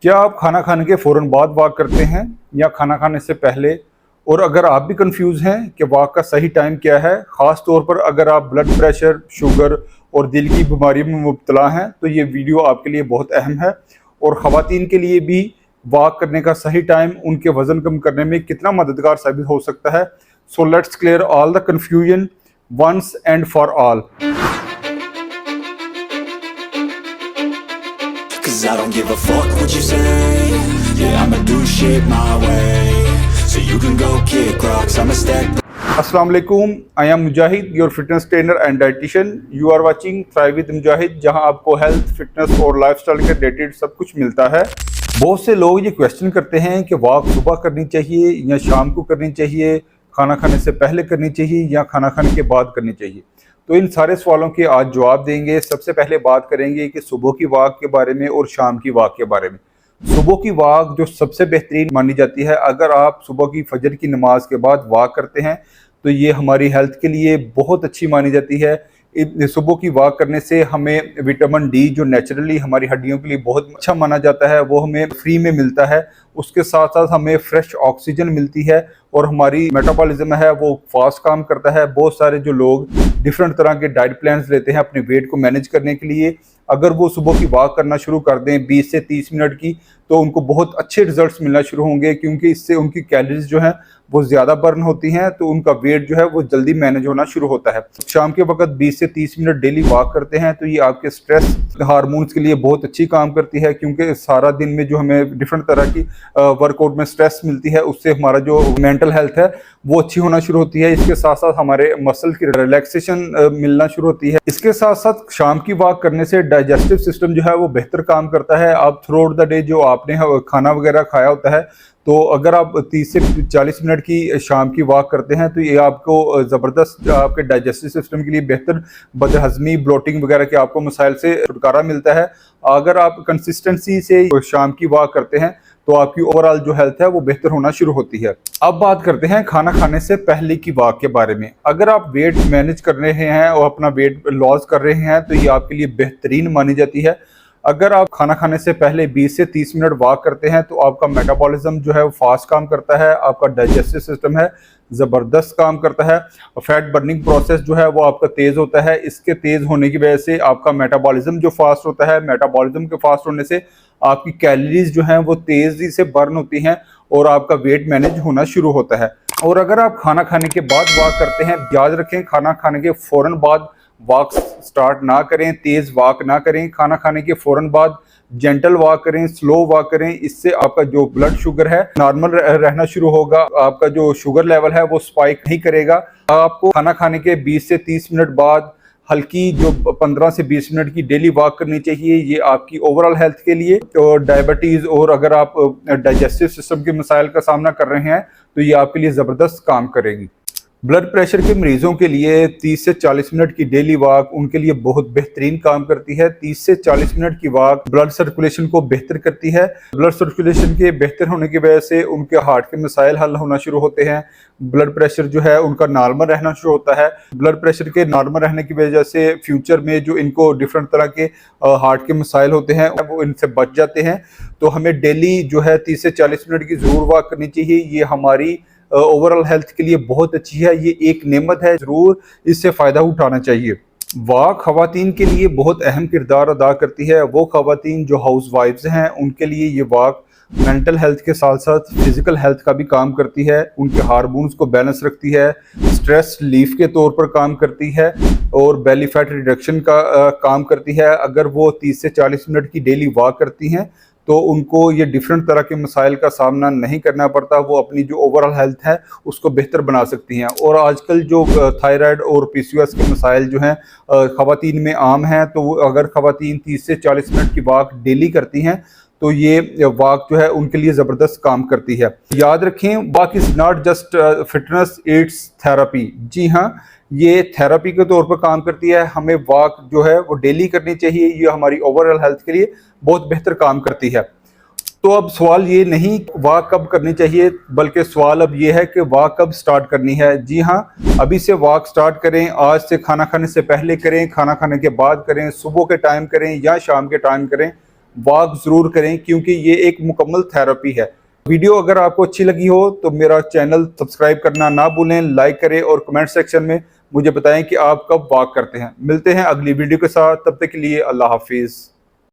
क्या आप खाना खाने के फ़ौरन बाद वॉक करते हैं या खाना खाने से पहले? और अगर आप भी कंफ्यूज हैं कि वॉक का सही टाइम क्या है, ख़ास तौर पर अगर आप ब्लड प्रेशर, शुगर और दिल की बीमारी में मुब्तला हैं, तो ये वीडियो आपके लिए बहुत अहम है। और ख़वातीन के लिए भी वॉक करने का सही टाइम उनके वज़न कम करने में कितना मददगार साबित हो सकता है। So let's clear all the confusion once and for all. Cause I don't give a fuck what you say. Yeah, I'ma do shit my way. So you can go kick rocks, I'ma stack. अस्सलाम वालेकुम, I am Mujahid, your fitness trainer and dietitian. You are watching thrive with Mujahid, जहां आपको health, fitness और lifestyle के related सब कुछ मिलता है। बहुत से लोग ये क्वेश्चन करते हैं कि वॉक सुबह करनी चाहिए या शाम को करनी चाहिए, खाना खाने से पहले करनी चाहिए या खाना खाने के बाद करनी चाहिए। तो इन सारे सवालों के आज जवाब देंगे। सबसे पहले बात करेंगे कि सुबह की वॉक के बारे में और शाम की वॉक के बारे में। सुबह की वॉक जो सबसे बेहतरीन मानी जाती है, अगर आप सुबह की फजर की नमाज के बाद वॉक करते हैं तो ये हमारी हेल्थ के लिए बहुत अच्छी मानी जाती है। सुबह की वॉक करने से हमें विटामिन डी जो नेचुरली हमारी हड्डियों के लिए बहुत अच्छा माना जाता है, वो हमें फ्री में मिलता है। उसके साथ साथ हमें फ्रेश ऑक्सीजन मिलती है और हमारी मेटाबॉलिज्म है वो फास्ट काम करता है। बहुत सारे जो लोग डिफरेंट तरह के डाइट प्लान्स लेते हैं अपने वेट को मैनेज करने के लिए, अगर वो सुबह की वॉक करना शुरू कर दें 20 से 30 मिनट की, तो उनको बहुत अच्छे रिजल्ट्स मिलना शुरू होंगे, क्योंकि इससे उनकी कैलोरीज जो हैं वो ज़्यादा बर्न होती हैं, तो उनका वेट जो है वो जल्दी मैनेज होना शुरू होता है। शाम के वक्त 20 से 30 मिनट डेली वॉक करते हैं तो ये आपके स्ट्रेस हार्मोन्स के लिए बहुत अच्छी काम करती है, क्योंकि सारा दिन में जो हमें डिफरेंट तरह की वर्कआउट में स्ट्रेस मिलती है, उससे हमारा जो मेंटल हेल्थ है वो अच्छी होना शुरू होती है। इसके साथ साथ हमारे मसल की रिलैक्सेशन मिलना शुरू होती है। इसके साथ साथ शाम की वॉक करने से डाइजेस्टिव सिस्टम जो है वो बेहतर काम करता है। आप थ्रू आउट द डे जो आपने खाना वगैरह खाया होता है, तो अगर आप 30 से 40 मिनट की शाम की वॉक करते हैं तो ये आपको ज़बरदस्त आपके डाइजेस्टिव सिस्टम के लिए बेहतर बदहज़मी, ब्लोटिंग वगैरह के आपको मसाइल से छुटकारा मिलता है। अगर आप कंसिस्टेंसी से शाम की वॉक करते हैं तो आपकी ओवरऑल जो हेल्थ है वो बेहतर होना शुरू होती है। अब बात करते हैं खाना खाने से पहले की वॉक के बारे में। अगर आप वेट मैनेज कर रहे हैं और अपना वेट लॉस कर रहे हैं तो ये आपके लिए बेहतरीन मानी जाती है। अगर आप खाना खाने से पहले 20 से 30 मिनट वॉक करते हैं तो आपका मेटाबॉलिज्म जो है वो फास्ट काम करता है, आपका डाइजेस्टिव सिस्टम है ज़बरदस्त काम करता है, फैट बर्निंग प्रोसेस जो है वो आपका तेज़ होता है। इसके तेज़ होने की वजह से आपका मेटाबॉलिज्म जो फास्ट होता है, मेटाबॉलिज्म के फास्ट होने से आपकी कैलोरीज जो हैं वो तेज़ी से बर्न होती हैं और आपका वेट मैनेज होना शुरू होता है। और अगर आप खाना खाने के बाद वॉक करते हैं, याद रखें खाना खाने के फ़ौरन बाद वॉक स्टार्ट ना करें, तेज़ वॉक ना करें। खाना खाने के फ़ौरन बाद जेंटल वॉक करें, स्लो वॉक करें। इससे आपका जो ब्लड शुगर है नॉर्मल रहना शुरू होगा, आपका जो शुगर लेवल है वो स्पाइक नहीं करेगा। आपको खाना खाने के 20 से 30 मिनट बाद हल्की जो 15 से 20 मिनट की डेली वॉक करनी चाहिए। ये आपकी ओवरऑल हेल्थ के लिए, तो डायबिटीज़ और अगर आप डाइजेस्टिव सिस्टम के मसाइल का सामना कर रहे हैं तो ये आपके लिए ज़बरदस्त काम करेगी। ब्लड प्रेशर के मरीजों के लिए 30 से 40 मिनट की डेली वॉक उनके लिए बहुत बेहतरीन काम करती है। 30 से 40 मिनट की वॉक ब्लड सर्कुलेशन को बेहतर करती है। ब्लड सर्कुलेशन के बेहतर होने की वजह से उनके हार्ट के मसाइल हल होना शुरू होते हैं। ब्लड प्रेशर जो है उनका नॉर्मल रहना शुरू होता है। ब्लड प्रेशर के नॉर्मल रहने की वजह से फ्यूचर में जो इनको डिफरेंट तरह के हार्ट के मसाइल होते हैं वो इनसे बच जाते हैं। तो हमें डेली जो है 30 से 40 मिनट की ज़रूर वॉक करनी चाहिए। ये हमारी ओवरऑल हेल्थ के लिए बहुत अच्छी है, ये एक नेमत है, ज़रूर इससे फ़ायदा उठाना चाहिए। वॉक ख़वातीन के लिए बहुत अहम किरदार अदा करती है। वो ख़वातीन जो हाउस वाइफ्स हैं उनके लिए ये वॉक मेंटल हेल्थ के साथ साथ फिज़िकल हेल्थ का भी काम करती है। उनके हार्मोन्स को बैलेंस रखती है, स्ट्रेस रिलीफ के तौर पर काम करती है और बेली फैट रिडक्शन का काम करती है। अगर वो 30 से 40 मिनट की डेली वॉक करती हैं तो उनको ये डिफरेंट तरह के मसाइल का सामना नहीं करना पड़ता, वो अपनी जो ओवरऑल हेल्थ है उसको बेहतर बना सकती हैं। और आजकल जो थायराइड और पीसीओएस के मसाइल जो हैं ख़वातीन में आम हैं, तो अगर ख़वातीन 30 से 40 मिनट की वॉक डेली करती हैं तो ये वॉक जो है उनके लिए ज़बरदस्त काम करती है। याद रखें, walk is not just fitness, it's therapy. जी हाँ, ये थेरेपी के तौर पर काम करती है। हमें वॉक जो है वो डेली करनी चाहिए, ये हमारी ओवरऑल हेल्थ के लिए बहुत बेहतर काम करती है। तो अब सवाल ये नहीं वॉक कब करनी चाहिए, बल्कि सवाल अब ये है कि वॉक कब स्टार्ट करनी है। जी हाँ, अभी से वॉक स्टार्ट करें। आज से खाना खाने से पहले करें, खाना खाने के बाद करें, सुबह के टाइम करें या शाम के टाइम करें, वॉक ज़रूर करें, क्योंकि ये एक मुकम्मल थेरेपी है। वीडियो अगर आपको अच्छी लगी हो तो मेरा चैनल सब्सक्राइब करना ना भूलें, लाइक करें और कमेंट सेक्शन में मुझे बताएं कि आप कब वॉक करते हैं। मिलते हैं अगली वीडियो के साथ, तब तक के लिए अल्लाह हाफिज़।